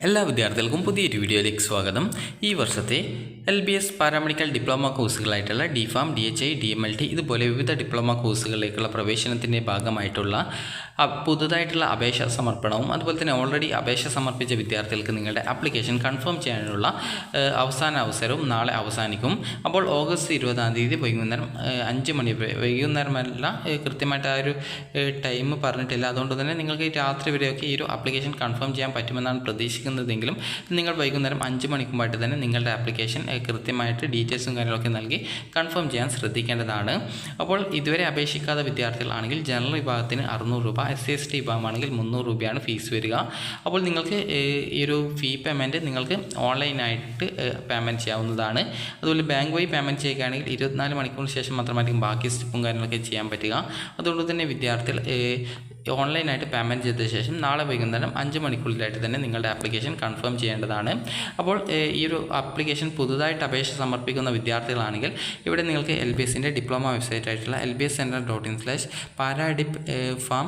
എല്ലാ വിദ്യാർത്ഥികൾക്കും പുതിയൊരു വീഡിയോയിലേക്ക് സ്വാഗതം. ഈ വർഷത്തെ LBS പാരാമെഡിക്കൽ ഡിപ്ലോമ കോഴ്സുകളായിട്ടുള്ള DPharm, DHI, DMLT ഇതുപോലെ വിവിധ ഡിപ്ലോമ കോഴ്സുകളിലേക്കുള്ള പ്രവേശനത്തിൻ്റെ ഭാഗമായിട്ടുള്ള പുതുതായിട്ടുള്ള അപേക്ഷ സമർപ്പണവും അതുപോലെ തന്നെ ഓൾറെഡി അപേക്ഷ സമർപ്പിച്ച വിദ്യാർത്ഥികൾക്ക് നിങ്ങളുടെ ആപ്ലിക്കേഷൻ കൺഫേം ചെയ്യാനുള്ള അവസാന അവസരവും നാളെ അവസാനിക്കും. അപ്പോൾ ഓഗസ്റ്റ് 20 വൈകുന്നേരം 5 മണി വൈകുന്നേരമല്ല, കൃത്യമായിട്ട് ആ ഒരു ടൈം പറഞ്ഞിട്ടില്ല. അതുകൊണ്ട് തന്നെ നിങ്ങൾക്ക് രാത്രി വരെയൊക്കെ ഈ ഒരു ആപ്ലിക്കേഷൻ കൺഫേം ചെയ്യാൻ പറ്റുമെന്നാണ് പ്രതീക്ഷിക്കുന്നതെങ്കിലും നിങ്ങൾ വൈകുന്നേരം 5 മണിക്കുമായിട്ട് തന്നെ നിങ്ങളുടെ ആപ്ലിക്കേഷൻ കൃത്യമായിട്ട് ഡീറ്റെയിൽസും കാര്യങ്ങളൊക്കെ നൽകി കൺഫേം ചെയ്യാൻ ശ്രദ്ധിക്കേണ്ടതാണ്. അപ്പോൾ ഇതുവരെ അപേക്ഷിക്കാത്ത വിദ്യാർത്ഥികളാണെങ്കിൽ ജനറൽ വിഭാഗത്തിന് 600 രൂപ, SC/ST വിഭാഗമാണെങ്കിൽ 300 രൂപയാണ് ഫീസ് വരിക. അപ്പോൾ നിങ്ങൾക്ക് ഈ ഒരു ഫീ പേയ്മെൻറ്റ് നിങ്ങൾക്ക് ഓൺലൈനായിട്ട് പേയ്മെൻറ്റ് ചെയ്യാവുന്നതാണ്. അതുപോലെ ബാങ്ക് വഴി പേയ്മെൻറ്റ് ചെയ്യുകയാണെങ്കിൽ 24 മണിക്കൂറിന് ശേഷം മാത്രമായിരിക്കും ബാക്കി സ്റ്റെപ്പും കാര്യങ്ങളൊക്കെ ചെയ്യാൻ പറ്റുക. അതുകൊണ്ട് തന്നെ വിദ്യാർത്ഥികൾ ഓൺലൈനായിട്ട് പേയ്മെൻറ്റ് ചെയ്ത ശേഷം നാളെ വൈകുന്നേരം 5 മണിക്കൂറിലായിട്ട് തന്നെ നിങ്ങളുടെ ആപ്ലിക്കേഷൻ കൺഫേം ചെയ്യേണ്ടതാണ്. അപ്പോൾ ഈ ഒരു ആപ്ലിക്കേഷൻ പുതുതായിട്ട് അപേക്ഷ സമർപ്പിക്കുന്ന വിദ്യാർത്ഥികളാണെങ്കിൽ ഇവിടെ നിങ്ങൾക്ക് LBSൻ്റെ ഡിപ്ലോമ വെബ്സൈറ്റ് ആയിട്ടുള്ള lbscenter.in/paradipfarm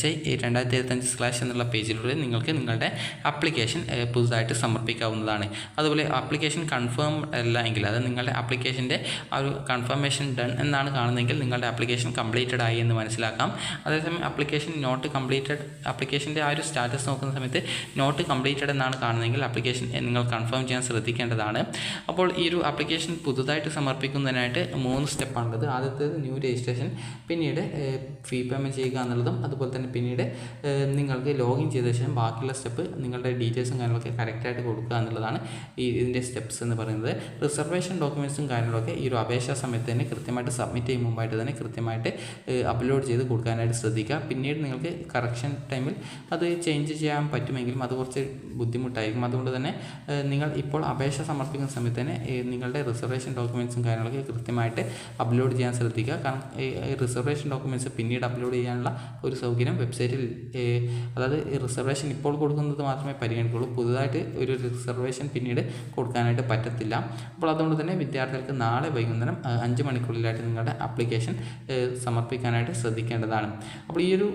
HI 2025/ എന്നുള്ള പേജിലൂടെ നിങ്ങൾക്ക് നിങ്ങളുടെ ആപ്ലിക്കേഷൻ പുതുതായിട്ട് സമർപ്പിക്കാവുന്നതാണ്. അതുപോലെ ആപ്ലിക്കേഷൻ കൺഫേം അല്ല എങ്കിൽ, അത് നിങ്ങളുടെ ആപ്ലിക്കേഷൻ്റെ ആ ഒരു കൺഫർമേഷൻ ഡൺ എന്നാണ് കാണുന്നതെങ്കിൽ നിങ്ങളുടെ ആപ്ലിക്കേഷൻ കംപ്ലീറ്റഡ് ആയി എന്ന് മനസ്സിലാക്കാം. അതേസമയം ആപ്ലിക്കേഷൻ നോട്ട് കംപ്ലീറ്റഡ്, ആപ്ലിക്കേഷൻ്റെ ആ ഒരു സ്റ്റാറ്റസ് നോക്കുന്ന സമയത്ത് നോട്ട് കംപ്ലീറ്റഡ് എന്നാണ് കാണുന്നതെങ്കിൽ ആപ്ലിക്കേഷൻ നിങ്ങൾ കൺഫേം ചെയ്യാൻ ശ്രദ്ധിക്കേണ്ടതാണ്. അപ്പോൾ ഈ ഒരു ആപ്ലിക്കേഷൻ പുതുതായിട്ട് സമർപ്പിക്കുന്നതിനായിട്ട് 3 സ്റ്റെപ്പാണുള്ളത്. ആദ്യത്തേത് ന്യൂ രജിസ്ട്രേഷൻ, പിന്നീട് ഫീ പേയ്മെൻറ്റ് ചെയ്യുക എന്നുള്ളതും, അതുപോലെ തന്നെ പിന്നീട് നിങ്ങൾക്ക് ലോഗിൻ ചെയ്ത ശേഷം ബാക്കിയുള്ള സ്റ്റെപ്പ് നിങ്ങളുടെ ഡീറ്റെയിൽസും കാര്യങ്ങളൊക്കെ കറക്റ്റായിട്ട് കൊടുക്കുക എന്നുള്ളതാണ് ഇതിൻ്റെ സ്റ്റെപ്സ് എന്ന് പറയുന്നത്. റിസർവേഷൻ ഡോക്യുമെൻറ്റ്സും കാര്യങ്ങളൊക്കെ ഈ ഒരു അപേക്ഷാ സമയത്ത് തന്നെ കൃത്യമായിട്ട് സബ്മിറ്റ് ചെയ്യും മുമ്പായിട്ട് തന്നെ കൃത്യമായിട്ട് അപ്ലോഡ് ചെയ്ത് കൊടുക്കാനായിട്ട് ശ്രദ്ധിക്കുക. പിന്നീട് നിങ്ങൾക്ക് കറക്ഷൻ ടൈമിൽ അത് ചേഞ്ച് ചെയ്യാൻ പറ്റുമെങ്കിലും അത് കുറച്ച് ബുദ്ധിമുട്ടായിരിക്കും. അതുകൊണ്ട് തന്നെ നിങ്ങൾ ഇപ്പോൾ അപേക്ഷ സമർപ്പിക്കുന്ന സമയത്ത് തന്നെ നിങ്ങളുടെ റിസർവേഷൻ ഡോക്യുമെൻറ്റ്സും കാര്യങ്ങളൊക്കെ കൃത്യമായിട്ട് അപ്ലോഡ് ചെയ്യാൻ ശ്രദ്ധിക്കുക. കാരണം റിസർവേഷൻ ഡോക്യുമെൻറ്റ്സ് പിന്നീട് അപ്ലോഡ് ചെയ്യാനുള്ള ഒരു സൗകര്യം വെബ്സൈറ്റിൽ, അതായത് റിസർവേഷൻ ഇപ്പോൾ കൊടുക്കുന്നത് മാത്രമേ പരിഗണിക്കുള്ളൂ. പുതുതായിട്ട് ഒരു റിസർവേഷൻ പിന്നീട് കൊടുക്കാനായിട്ട് പറ്റത്തില്ല. അപ്പോൾ അതുകൊണ്ട് തന്നെ വിദ്യാർത്ഥികൾക്ക് നാളെ വൈകുന്നേരം 5 മണിക്കൂറിലായിട്ട് നിങ്ങളുടെ ആപ്ലിക്കേഷൻ സമർപ്പിക്കാനായിട്ട് ശ്രദ്ധിക്കേണ്ടതാണ്. അപ്പോൾ ഈ ഒരു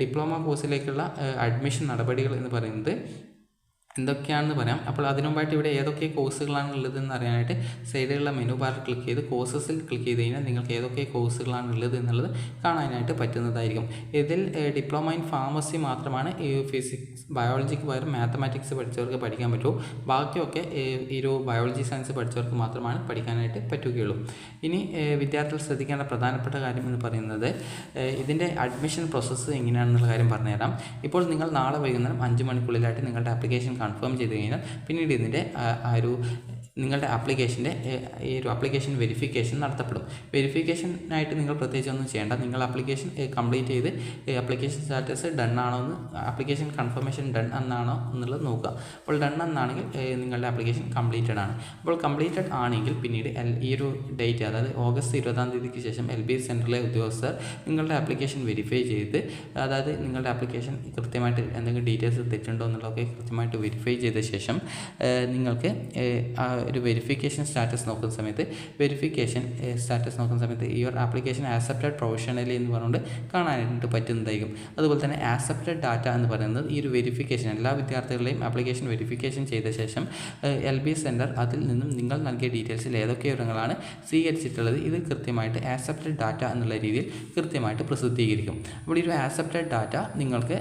ഡിപ്ലോമ കോഴ്സിലേക്കുള്ള അഡ്മിഷൻ നടപടികൾ എന്ന് പറയുന്നത് എന്തൊക്കെയാണെന്ന് പറയാം. അപ്പോൾ അതിനു മുമ്പായിട്ട് ഇവിടെ ഏതൊക്കെ കോഴ്സുകളാണ് ഉള്ളതെന്ന് അറിയാനായിട്ട് സൈഡിലുള്ള മെനു ബാറിൽ ക്ലിക്ക് ചെയ്ത് കോഴ്സസിൽ ക്ലിക്ക് ചെയ്ത് കഴിഞ്ഞാൽ നിങ്ങൾക്ക് ഏതൊക്കെ കോഴ്സുകളാണ് ഉള്ളത് എന്നുള്ളത് കാണാനായിട്ട് പറ്റുന്നതായിരിക്കും. ഇതിൽ ഡിപ്ലോമ ഇൻ ഫാർമസി മാത്രമാണ് ഈ ഫിസിക്സ് ബയോളജിക്ക് പകരം മാത്തമാറ്റിക്സ് പഠിച്ചവർക്ക് പഠിക്കാൻ പറ്റുമോ. ബാക്കിയൊക്കെ ഈ ഒരു ബയോളജി സയൻസ് പഠിച്ചവർക്ക് മാത്രമാണ് പഠിക്കാനായിട്ട് പറ്റുകയുള്ളൂ. ഇനി വിദ്യാർത്ഥികൾ ശ്രദ്ധിക്കേണ്ട പ്രധാനപ്പെട്ട കാര്യം എന്ന് പറയുന്നത് ഇതിൻ്റെ അഡ്മിഷൻ പ്രോസസ്സ് എങ്ങനെയാണെന്നുള്ള കാര്യം പറഞ്ഞുതരാം. ഇപ്പോൾ നിങ്ങൾ നാളെ വൈകുന്നേരം 5 മണിക്കുള്ളിലായിട്ട് നിങ്ങളുടെ ആപ്ലിക്കേഷൻ കൺഫേം ചെയ്ത് കഴിഞ്ഞാൽ പിന്നീട് ഇതിൻ്റെ നിങ്ങളുടെ ആപ്ലിക്കേഷൻ്റെ ഈ ഒരു ആപ്ലിക്കേഷൻ വെരിഫിക്കേഷൻ നടത്തപ്പെടും. വെരിഫിക്കേഷനായിട്ട് നിങ്ങൾ പ്രത്യേകിച്ച് ഒന്നും ചെയ്യേണ്ട. നിങ്ങൾ ആപ്ലിക്കേഷൻ കംപ്ലീറ്റ് ചെയ്ത് ആപ്ലിക്കേഷൻ സ്റ്റാറ്റസ് ഡൺ ആണോ എന്ന്, ആപ്ലിക്കേഷൻ കൺഫർമേഷൻ ഡൺ എന്നാണോ എന്നുള്ളത് നോക്കുക. അപ്പോൾ ഡൺ എന്നാണെങ്കിൽ നിങ്ങളുടെ ആപ്ലിക്കേഷൻ കംപ്ലീറ്റഡ് ആണ്. അപ്പോൾ കംപ്ലീറ്റഡ് ആണെങ്കിൽ പിന്നീട് ഈ ഒരു ഡേറ്റ്, അതായത് ഓഗസ്റ്റ് 20 ശേഷം LBS സെൻറ്ററിലെ ഉദ്യോഗസ്ഥർ നിങ്ങളുടെ ആപ്ലിക്കേഷൻ വെരിഫൈ ചെയ്ത്, അതായത് നിങ്ങളുടെ ആപ്ലിക്കേഷൻ കൃത്യമായിട്ട് എന്തെങ്കിലും ഡീറ്റെയിൽസ് തെറ്റുണ്ടോ എന്നുള്ളതൊക്കെ കൃത്യമായിട്ട് വെരിഫൈ ചെയ്ത ശേഷം നിങ്ങൾക്ക് ഒരു വെരിഫിക്കേഷൻ സ്റ്റാറ്റസ് നോക്കുന്ന സമയത്ത് ഈ ഒരു ആപ്ലിക്കേഷൻ ആക്സെപ്റ്റഡ് പ്രൊഫഷണലി എന്ന് പറഞ്ഞുകൊണ്ട് കാണാനായിട്ട് പറ്റുന്നതായിരിക്കും. അതുപോലെ തന്നെ ആക്സെപ്റ്റഡ് ഡാറ്റ എന്ന് പറയുന്നത് ഈ ഒരു വെരിഫിക്കേഷൻ എല്ലാ വിദ്യാർത്ഥികളെയും ആപ്ലിക്കേഷൻ വെരിഫിക്കേഷൻ ചെയ്ത ശേഷം LBS സെൻറ്റർ അതിൽ നിന്നും നിങ്ങൾ നൽകിയ ഡീറ്റെയിൽസിൽ ഏതൊക്കെ വിവരങ്ങളാണ് സ്വീകരിച്ചിട്ടുള്ളത് ഇത് കൃത്യമായിട്ട് ആക്സെപ്റ്റഡ് ഡാറ്റ എന്നുള്ള രീതിയിൽ കൃത്യമായിട്ട് പ്രസിദ്ധീകരിക്കും. അപ്പോൾ ഈ ഒരു ആക്സെപ്റ്റഡ് ഡാറ്റ നിങ്ങൾക്ക്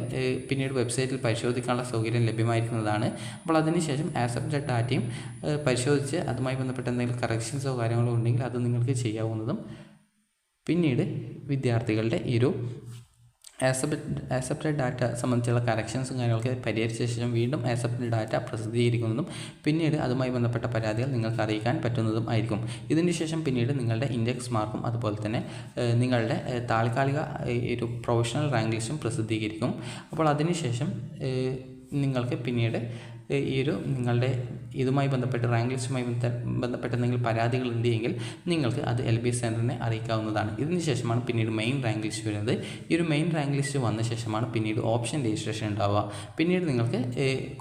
പിന്നീട് വെബ്സൈറ്റിൽ പരിശോധിക്കാനുള്ള സൗകര്യം ലഭ്യമായിരിക്കുന്നതാണ്. അപ്പോൾ അതിനുശേഷം ആക്സെപ്റ്റഡ് ഡാറ്റയും പരിശോധിച്ച് അതുമായി ബന്ധപ്പെട്ട എന്തെങ്കിലും കറക്ഷൻസോ കാര്യങ്ങളോ ഉണ്ടെങ്കിൽ അത് നിങ്ങൾക്ക് ചെയ്യാവുന്നതും, പിന്നീട് വിദ്യാർത്ഥികളുടെ ഈ ഒരു ആക്സെപ്റ്റഡ് ഡാറ്റ സംബന്ധിച്ചുള്ള കറക്ഷൻസും കാര്യങ്ങളൊക്കെ പരിഹരിച്ച ശേഷം വീണ്ടും ആക്സെപ്റ്റഡ് ഡാറ്റ പ്രസിദ്ധീകരിക്കുന്നതും പിന്നീട് അതുമായി ബന്ധപ്പെട്ട പരാതികൾ നിങ്ങൾക്ക് അറിയിക്കാൻ പറ്റുന്നതും ആയിരിക്കും. ഇതിന് ശേഷം പിന്നീട് നിങ്ങളുടെ ഇൻഡെക്സ് മാർക്കും അതുപോലെ തന്നെ നിങ്ങളുടെ താൽക്കാലിക ഒരു പ്രൊഫഷണൽ റാങ്ക് ലിസ്റ്റും പ്രസിദ്ധീകരിക്കും. അപ്പോൾ അതിനുശേഷം നിങ്ങൾക്ക് പിന്നീട് ഈ ഒരു നിങ്ങളുടെ ഇതുമായി ബന്ധപ്പെട്ട് റാങ്ക് ലിസ്റ്റുമായി ബന്ധപ്പെട്ട് എന്തെങ്കിലും പരാതികളുണ്ട് എങ്കിൽ നിങ്ങൾക്ക് അത് LBS സെൻറ്ററിനെ അറിയിക്കാവുന്നതാണ്. ഇതിന് ശേഷമാണ് പിന്നീട് മെയിൻ റാങ്ക് ലിസ്റ്റ് വരുന്നത്. ഈ ഒരു മെയിൻ റാങ്ക് ലിസ്റ്റ് വന്ന ശേഷമാണ് പിന്നീട് ഓപ്ഷൻ രജിസ്ട്രേഷൻ ഉണ്ടാവുക. പിന്നീട് നിങ്ങൾക്ക്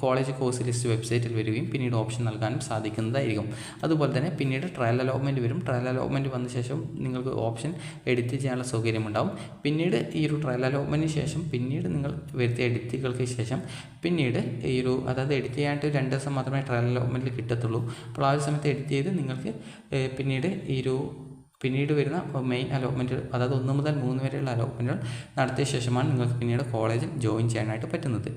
കോളേജ് കോഴ്സ് ലിസ്റ്റ് വെബ്സൈറ്റിൽ വരികയും പിന്നീട് ഓപ്ഷൻ നൽകാനും സാധിക്കുന്നതായിരിക്കും. അതുപോലെ തന്നെ പിന്നീട് ട്രയൽ അലോട്ട്മെൻറ്റ് വരും. ട്രയൽ അലോട്ട്മെൻറ്റ് വന്ന ശേഷം നിങ്ങൾക്ക് ഓപ്ഷൻ എഡിറ്റ് ചെയ്യാനുള്ള സൗകര്യമുണ്ടാവും. പിന്നീട് ഈ ഒരു ട്രയൽ അലോട്ട്മെൻറ്റിന് ശേഷം പിന്നീട് നിങ്ങൾ വരുത്തിയ എഡിറ്റുകൾക്ക് ശേഷം പിന്നീട് ഈ ഒരു, അതായത് എഡിറ്റ് എഡിറ്റ് ചെയ്യാനായിട്ട് 2 ദിവസം മാത്രമേ ട്രയൽ അലോട്ട്മെൻറ്റിൽ കിട്ടത്തുള്ളൂ. അപ്പോൾ ആ ഒരു സമയത്ത് എഡിറ്റ് ചെയ്ത് നിങ്ങൾക്ക് പിന്നീട് പിന്നീട് വരുന്ന മെയിൻ അലോട്ട്മെൻറ്റ്, അതായത് 1 മുതൽ 3 വരെയുള്ള അലോട്ട്മെൻറ്റുകൾ നടത്തിയ ശേഷമാണ് നിങ്ങൾക്ക് പിന്നീട് കോളേജിൽ ജോയിൻ ചെയ്യാനായിട്ട് പറ്റുന്നത്.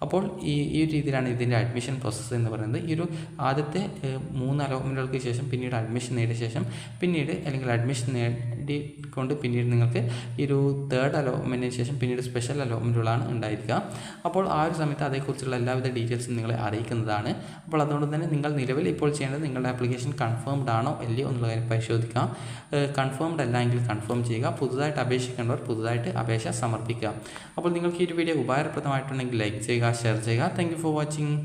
അപ്പോൾ ഈ ഒരു രീതിയിലാണ് ഇതിൻ്റെ അഡ്മിഷൻ പ്രോസസ്സ് എന്ന് പറയുന്നത്. ഈ ഒരു ആദ്യത്തെ 3 അലോട്ട്മെൻറ്റുകൾക്ക് ശേഷം പിന്നീട് അഡ്മിഷൻ നേടിയ ശേഷം പിന്നീട് അല്ലെങ്കിൽ അഡ്മിഷൻ നേടിക്കൊണ്ട് പിന്നീട് നിങ്ങൾക്ക് ഈ ഒരു 3rd അലോട്ട്മെൻറ്റിന് ശേഷം പിന്നീട് സ്പെഷ്യൽ അലോട്ട്മെൻറ്റുകളാണ് ഉണ്ടായിരിക്കുക. അപ്പോൾ ആ ഒരു സമയത്ത് അതേക്കുറിച്ചുള്ള എല്ലാവിധ ഡീറ്റെയിൽസും നിങ്ങളെ അറിയിക്കുന്നതാണ്. അപ്പോൾ അതുകൊണ്ട് തന്നെ നിങ്ങൾ നിലവിൽ ഇപ്പോൾ ചെയ്യേണ്ടത് നിങ്ങളുടെ ആപ്ലിക്കേഷൻ കൺഫേംഡ് ആണോ അല്ലയോ എന്നുള്ള കാര്യം പരിശോധിക്കാം. കൺഫേംഡ് അല്ല എങ്കിൽ കൺഫേം ചെയ്യുക. പുതുതായിട്ട് അപേക്ഷിക്കേണ്ടവർ പുതുതായിട്ട് അപേക്ഷ സമർപ്പിക്കുക. അപ്പോൾ നിങ്ങൾക്ക് ഈ ഒരു വീഡിയോ ഉപകാരപ്രദമായിട്ടുണ്ടെങ്കിൽ ലൈക്ക് ചെയ്യുക, ഷെയർ ചെയ്യുക. Thank you for watching.